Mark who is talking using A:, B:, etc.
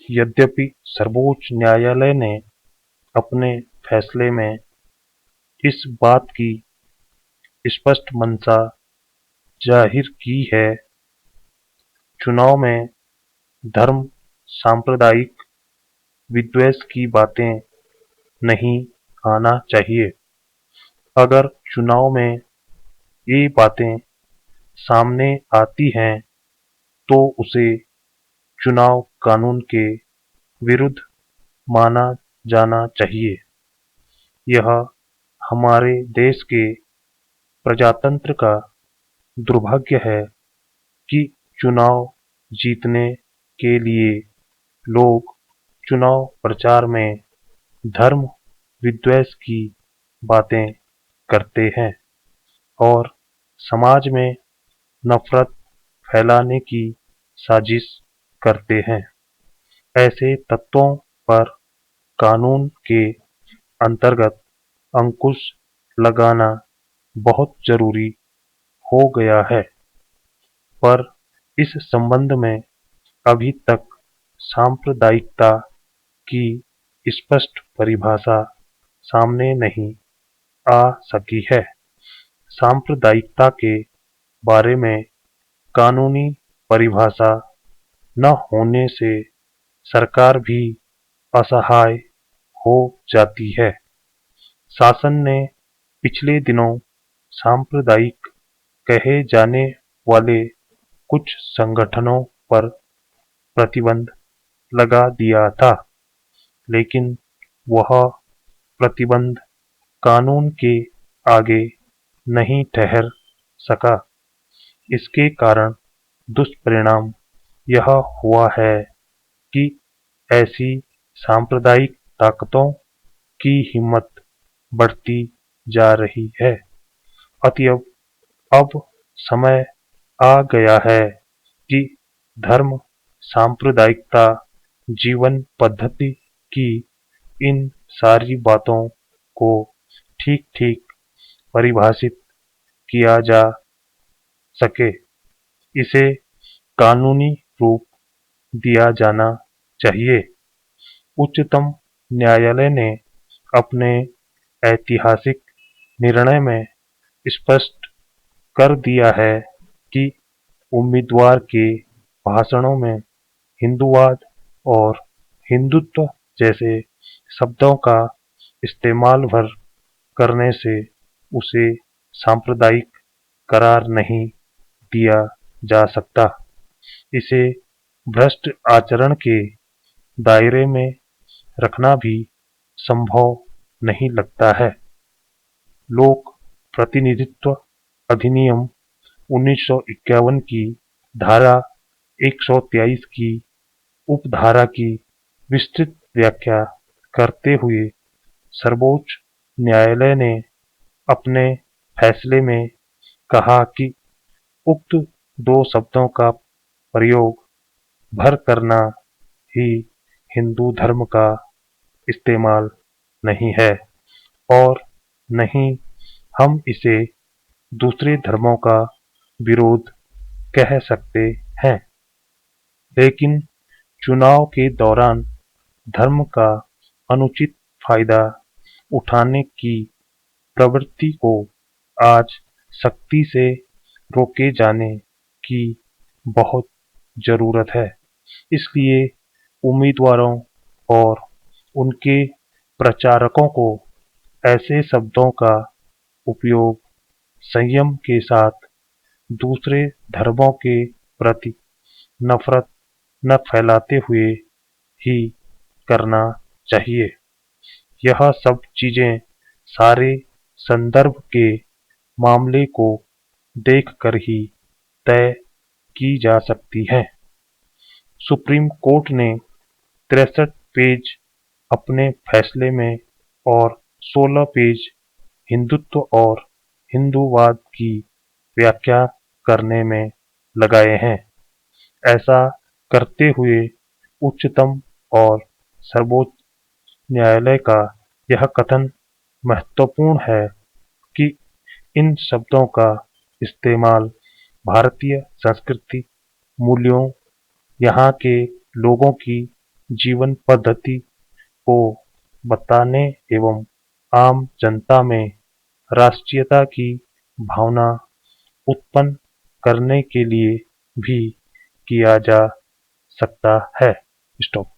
A: यद्यपि सर्वोच्च न्यायालय ने अपने फैसले में इस बात की स्पष्ट मंशा जाहिर की है, चुनाव में धर्म सांप्रदायिक विद्वेष की बातें नहीं आना चाहिए। अगर चुनाव में ये बातें सामने आती हैं तो उसे चुनाव कानून के विरुद्ध माना जाना चाहिए। यह हमारे देश के प्रजातंत्र का दुर्भाग्य है कि चुनाव जीतने के लिए लोग चुनाव प्रचार में धर्म विद्वेष की बातें करते हैं और समाज में नफरत फैलाने की साजिश करते हैं। ऐसे तत्वों पर कानून के अंतर्गत अंकुश लगाना बहुत जरूरी हो गया है, पर इस संबंध में अभी तक सांप्रदायिकता की स्पष्ट परिभाषा सामने नहीं आ सकी है। सांप्रदायिकता के बारे में कानूनी परिभाषा न होने से सरकार भी असहाय हो जाती है। शासन ने पिछले दिनों सांप्रदायिक कहे जाने वाले कुछ संगठनों पर प्रतिबंध लगा दिया था, लेकिन वह प्रतिबंध कानून के आगे नहीं ठहर सका। इसके कारण दुष्परिणाम यह हुआ है कि ऐसी सांप्रदायिक ताकतों की हिम्मत बढ़ती जा रही है। अतएव अब समय आ गया है कि धर्म सांप्रदायिकता जीवन पद्धति की इन सारी बातों को ठीक ठीक परिभाषित किया जा सके। इसे कानूनी रूप दिया जाना चाहिए। उच्चतम न्यायालय ने अपने ऐतिहासिक निर्णय में स्पष्ट कर दिया है कि उम्मीदवार के भाषणों में हिंदूवाद और हिंदुत्व जैसे शब्दों का इस्तेमाल भर करने से उसे सांप्रदायिक करार नहीं दिया जा सकता। इसे भ्रष्ट आचरण के दायरे में रखना भी संभव नहीं लगता है। लोक प्रतिनिधित्व अधिनियम 1951 की धारा 123 की उपधारा की विस्तृत व्याख्या करते हुए सर्वोच्च न्यायालय ने अपने फैसले में कहा कि उक्त दो शब्दों का प्रयोग भर करना ही हिंदू धर्म का इस्तेमाल नहीं है और न ही हम इसे दूसरे धर्मों का विरोध कह सकते हैं। लेकिन चुनाव के दौरान धर्म का अनुचित फायदा उठाने की प्रवृत्ति को आज सख्ती से रोके जाने की बहुत जरूरत है। इसलिए उम्मीदवारों और उनके प्रचारकों को ऐसे शब्दों का उपयोग संयम के साथ दूसरे धर्मों के प्रति नफरत न फैलाते हुए ही करना चाहिए। यह सब चीजें सारे संदर्भ के मामले को देखकर ही तय की जा सकती हैं। सुप्रीम कोर्ट ने 63 पेज अपने फैसले में और 16 पेज हिंदुत्व और हिंदूवाद की व्याख्या करने में लगाए हैं। ऐसा करते हुए उच्चतम और सर्वोच्च न्यायालय का यह कथन महत्वपूर्ण है कि इन शब्दों का इस्तेमाल भारतीय संस्कृति, मूल्यों, यहाँ के लोगों की जीवन पद्धति को बताने एवं आम जनता में राष्ट्रीयता की भावना उत्पन्न करने के लिए भी किया जा सकता है। स्टॉप।